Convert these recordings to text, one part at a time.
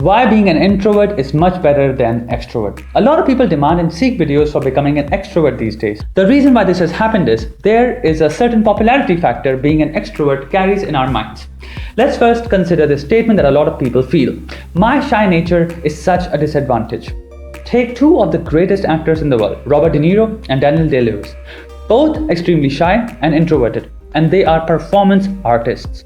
Why being an introvert is much better than extrovert. A lot of people demand and seek videos for becoming an extrovert these days. The reason why this has happened is there is a certain popularity factor being an extrovert carries in our minds. Let's first consider this statement that a lot of people feel. My shy nature is such a disadvantage. Take two of the greatest actors in the world, Robert De Niro and Daniel Day-Lewis. Both extremely shy and introverted, and they are performance artists.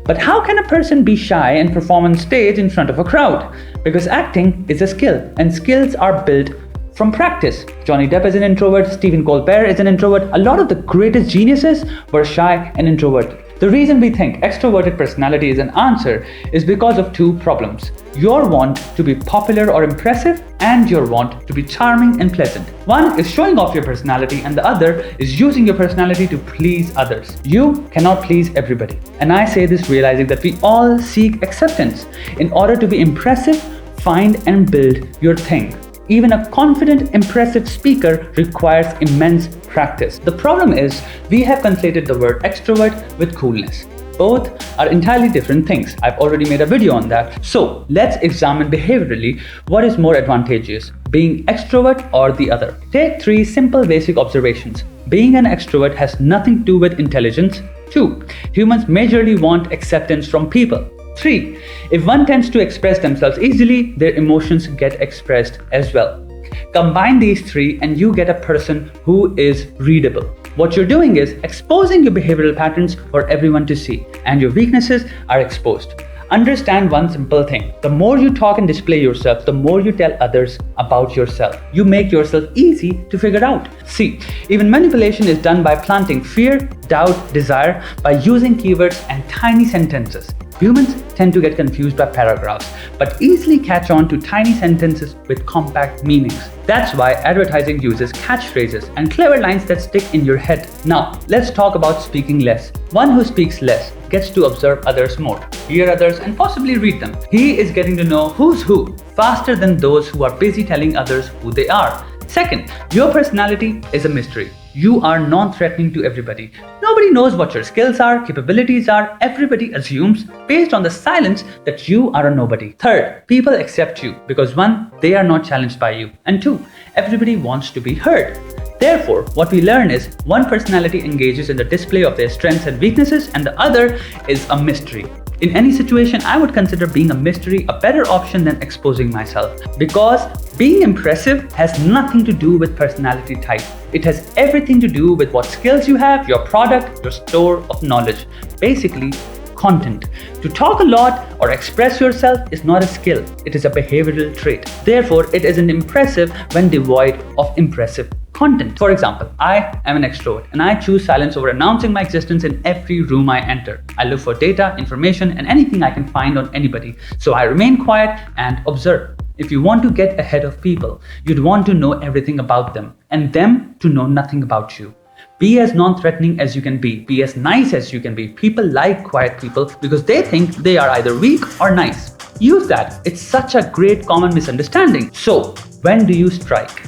But how can a person be shy and perform on stage in front of a crowd? Because acting is a skill, and skills are built from practice. Johnny Depp is an introvert, Stephen Colbert is an introvert. A lot of the greatest geniuses were shy and introverted. The reason we think extroverted personality is an answer is because of two problems. Your want to be popular or impressive and your want to be charming and pleasant. One is showing off your personality and the other is using your personality to please others. You cannot please everybody. And I say this realizing that we all seek acceptance. In order to be impressive, find and build your thing. Even a confident, impressive speaker requires immense practice. The problem is we have conflated the word extrovert with coolness. Both are entirely different things. I've already made a video on that. So let's examine behaviorally what is more advantageous, being extrovert or the other. Take three simple basic observations. Being an extrovert has nothing to do with intelligence. 2. Humans majorly want acceptance from people. 3. If one tends to express themselves easily, their emotions get expressed as well. Combine these three and you get a person who is readable. What you're doing is exposing your behavioral patterns for everyone to see, and your weaknesses are exposed. Understand one simple thing. The more you talk and display yourself, the more you tell others about yourself. You make yourself easy to figure out. See, even manipulation is done by planting fear, doubt, desire by using keywords and tiny sentences. Humans tend to get confused by paragraphs, but easily catch on to tiny sentences with compact meanings. That's why advertising uses catchphrases and clever lines that stick in your head. Now, let's talk about speaking less. One who speaks less gets to observe others more, hear others, and possibly read them. He is getting to know who's who faster than those who are busy telling others who they are. Second, your personality is a mystery. You are non-threatening to everybody. Nobody knows what your skills are, capabilities are. Everybody assumes, based on the silence, that you are a nobody. Third, people accept you because 1, they are not challenged by you, and 2, everybody wants to be heard. Therefore, what we learn is one personality engages in the display of their strengths and weaknesses, and the other is a mystery. In any situation, I would consider being a mystery a better option than exposing myself, because being impressive has nothing to do with personality type. It has everything to do with what skills you have, your product, your store of knowledge. Basically, content. To talk a lot or express yourself is not a skill, it is a behavioral trait. Therefore, it isn't impressive when devoid of impressive content. For example, I am an extrovert and I choose silence over announcing my existence in every room I enter. I look for data, information, and anything I can find on anybody. So I remain quiet and observe. If you want to get ahead of people, you'd want to know everything about them and them to know nothing about you. Be as non-threatening as you can be as nice as you can be. People like quiet people because they think they are either weak or nice. Use that. It's such a great common misunderstanding. So, when do you strike?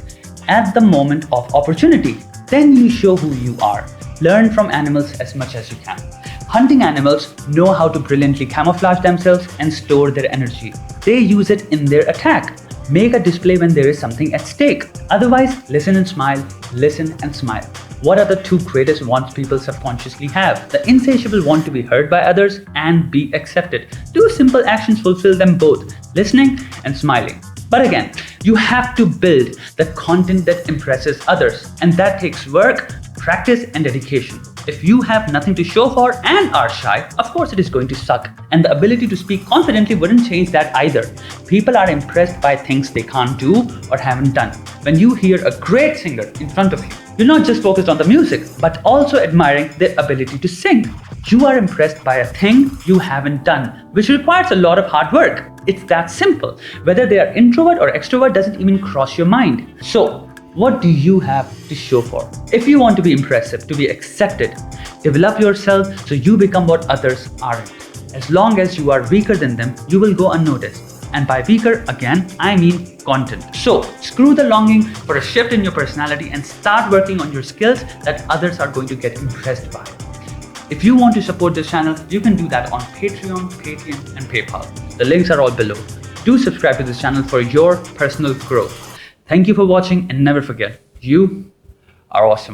At the moment of opportunity. Then you show who you are. Learn from animals as much as you can. Hunting animals know how to brilliantly camouflage themselves and store their energy. They use it in their attack. Make a display when there is something at stake. Otherwise, listen and smile, listen and smile. What are the two greatest wants people subconsciously have? The insatiable want to be heard by others and be accepted. Two simple actions fulfill them both, listening and smiling. But again, you have to build the content that impresses others, and that takes work, practice, and dedication. If you have nothing to show for and are shy, of course it is going to suck. And the ability to speak confidently wouldn't change that either. People are impressed by things they can't do or haven't done. When you hear a great singer in front of you, you're not just focused on the music, but also admiring their ability to sing. You are impressed by a thing you haven't done, which requires a lot of hard work. It's that simple. Whether they are introvert or extrovert doesn't even cross your mind. So, what do you have to show for? If you want to be impressive, to be accepted, develop yourself so you become what others aren't. As long as you are weaker than them, you will go unnoticed. And by weaker, again, I mean content. So, screw the longing for a shift in your personality and start working on your skills that others are going to get impressed by. If you want to support this channel, you can do that on Patreon, Paytm, and PayPal. The links are all below. do subscribe to this channel for your personal growth. Thank you for watching, and never forget, you are awesome.